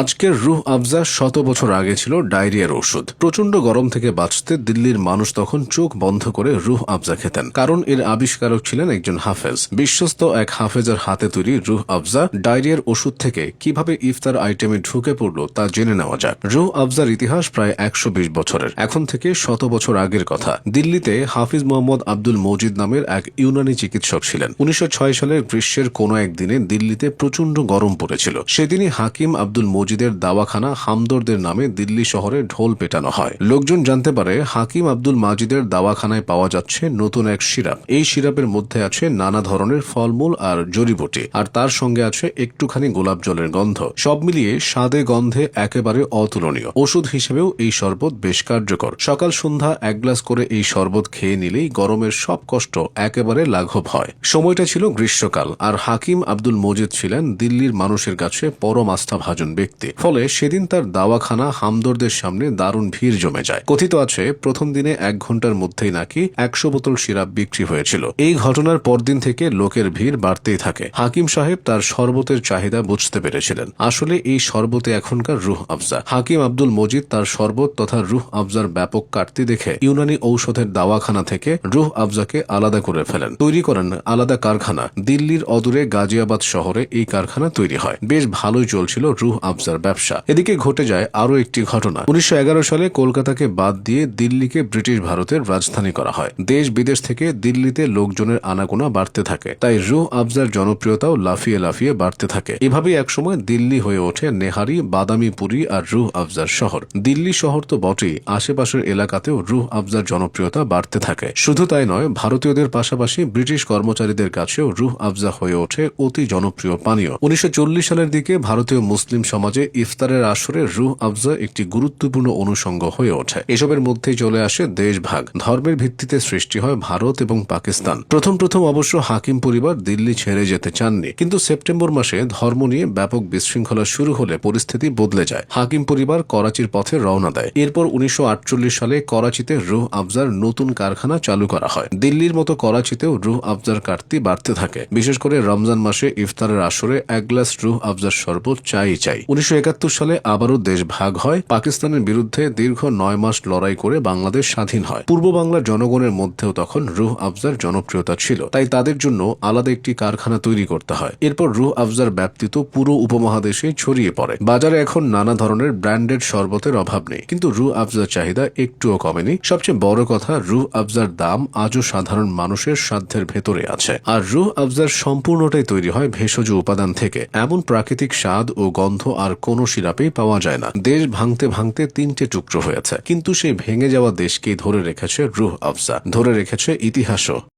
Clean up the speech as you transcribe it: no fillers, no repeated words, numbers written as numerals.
আজকের রুহ আফজা 100 বছর আগে ছিল ডায়রিয়ার ওষুধ। প্রচন্ড গরম থেকে বাঁচতে দিল্লির মানুষ তখন চোখ বন্ধ করে রুহ আফজা খেতেন, কারণ এর আবিষ্কারক ছিলেন একজন হাফেজ। বিশ্বস্ত এক হাফেজের হাতে তৈরি রুহ আফজা ডায়রিয়ার ওষুধ থেকে কিভাবে ইফতার আইটেমে ঢুকে পড়ল তা জেনে নেওয়া যাক। রুহ আফজার ইতিহাস প্রায় 120 বছরের, এখন থেকে 100 বছর আগের কথা। দিল্লিতে হাফিজ মোহাম্মদ আব্দুল মজিদ নামের এক ইউনানি চিকিৎসক ছিলেন। 1906 সালের গ্রীষ্মের কোনো একদিনে দিল্লিতে প্রচন্ড গরম পড়েছিল। সেদিনই হাকিম আব্দুল মজিদের দাওয়াখানা হামদর্দের নামে দিল্লি শহরে ঢোল পেটানো হয়। লোকজন জানতে পারে হাকিম আব্দুল মাজিদের দাওয়াখানায় পাওয়া যাচ্ছে নতুন এক সিরাপ। এই সিরাপের মধ্যে আছে নানা ধরনের ফলমূল আর জড়িবুটি, আর তার সঙ্গে আছে একটুখানি গোলাপ জলের গন্ধ। সব মিলিয়ে স্বাদে গন্ধে একেবারে অতুলনীয়। ওষুধ হিসেবেও এই শরবত বেশ কার্যকর। সকাল সন্ধ্যা এক গ্লাস করে এই শরবত খেয়ে নিলেই গরমের সব কষ্ট একেবারে লাঘব হয়। সময়টা ছিল গ্রীষ্মকাল, আর হাকিম আব্দুল মজিদ ছিলেন দিল্লির মানুষের কাছে পরম আস্থাভাজন ব্যক্তি। ফলে সেদিন তার দাওয়াখানা হামদর্দের সামনে দারুণ ভিড় জমে যায়। কথিত আছে প্রথম দিনে 1 ঘন্টার মধ্যেই নাকি 100 বোতল সিরাপ বিক্রি হয়েছিল। এই ঘটনার পরদিন থেকে লোকের ভিড় বাড়তেই থাকে। হাকিম সাহেব তার শরবতের চাহিদা বুঝতে পেরেছিলেন। আসলে এই শরবতে এখনকার রুহ আফজা। হাকিম আব্দুল মজিদ তার শরবত তথা রুহ আফজার ব্যাপক কাটতি দেখে ইউনানি ঔষধের দাওয়াখানা থেকে রুহ আফজাকে আলাদা করে ফেলেন। তৈরি করেন আলাদা কারখানা। দিল্লির অদূরে গাজিয়াবাদ শহরে এই কারখানা তৈরি হয়। বেশ ভালোই চলছিল রুহ আফজার ব্যবসা। এদিকে ঘটে যায় আরও একটি ঘটনা। 1911 সালে কলকাতাকে বাদ দিয়ে দিল্লিকে ব্রিটিশ ভারতের রাজধানী করা হয়। দেশ বিদেশ থেকে দিল্লিতে লোকজনের আনাগোনা বাড়তে থাকে, তাই রুহ আফজার জনপ্রিয়তাও লাফিয়ে লাফিয়ে বাড়তে থাকে। এভাবেই একসময় দিল্লি হয়ে ওঠে নেহারি, বাদামিপুরি আর রুহ আফজার শহর। দিল্লি শহর তো বটেই, আশেপাশের এলাকাতেও রুহ আফজার জনপ্রিয়তা বাড়তে থাকে। শুধু তাই নয়, ভারতীয়দের পাশাপাশি ব্রিটিশ কর্মচারীদের কাছেও রুহ আফজা হয়ে ওঠে অতি জনপ্রিয় পানীয়। 1940 সালের দিকে ভারতীয় মুসলিম সমাজে ইফতারের আসরে রুহ আফজা একটি গুরুত্বপূর্ণ অনুষঙ্গ হয়ে ওঠে। এসবের মধ্যেই চলে আসে দেশভাগ। ধর্মের ভিত্তিতে সৃষ্টি হয় ভারত এবং পাকিস্তান। প্রথম অবশ্য হাকিম পরিবার দিল্লি ছেড়ে যেতে চাননি, কিন্তু সেপ্টেম্বর মাসে ধর্ম নিয়ে ব্যাপক বিশৃঙ্খলা শুরু হলে পরিস্থিতি বদলে যায়। হাকিম পরিবার করাচির পথে রওনা দেয়। এরপর 1948 সালে করাচিতে রুহ আফজার নতুন কারখানা চালু করা হয়। দিল্লির মতো করাচিতেও রুহ আফজার কাটতি বাড়তে থাকে। বিশেষ করে রমজান মাসে ইফতারের আসরে 1 গ্লাস রুহ আফজার শরবত চাই। 1971 সালে আবারও দেশ ভাগ হয়। পাকিস্তানের বিরুদ্ধে দীর্ঘ 9 মাস লড়াই করে বাংলাদেশ স্বাধীন হয়। পূর্ব বাংলার জনগণের মধ্যেও তখন রুহ আফজার জনপ্রিয়তা ছিল, তাই তাদের জন্য আলাদা একটি কারখানা তৈরি করতে হয়। এরপর রুহ আফজার ব্যাপ্তি তো পুরো উপমহাদেশে ছড়িয়ে পড়ে। বাজারে এখন নানা ধরনের ব্র্যান্ডেড শরবতের অভাব নেই, কিন্তু রুহ আফজার চাহিদা একটুও কমেনি। সবচেয়ে বড় কথা, রুহ আফজার দাম আজও সাধারণ মানুষের সাধ্যের ভেতরে আছে। আর রুহ আফজার সম্পূর্ণটাই তৈরি হয় ভেষজ উপাদান থেকে। এমন প্রাকৃতিক স্বাদ ও গন্ধ আর কোনো সিরাপেই পাওয়া যায় না। দেশ ভাঙতে ভাঙতে 3টে টুকরো হয়েছে, কিন্তু সেই ভেঙে যাওয়া দেশকেই ধরে রেখেছে রুহ আফজা, ধরে রেখেছে ইতিহাসও।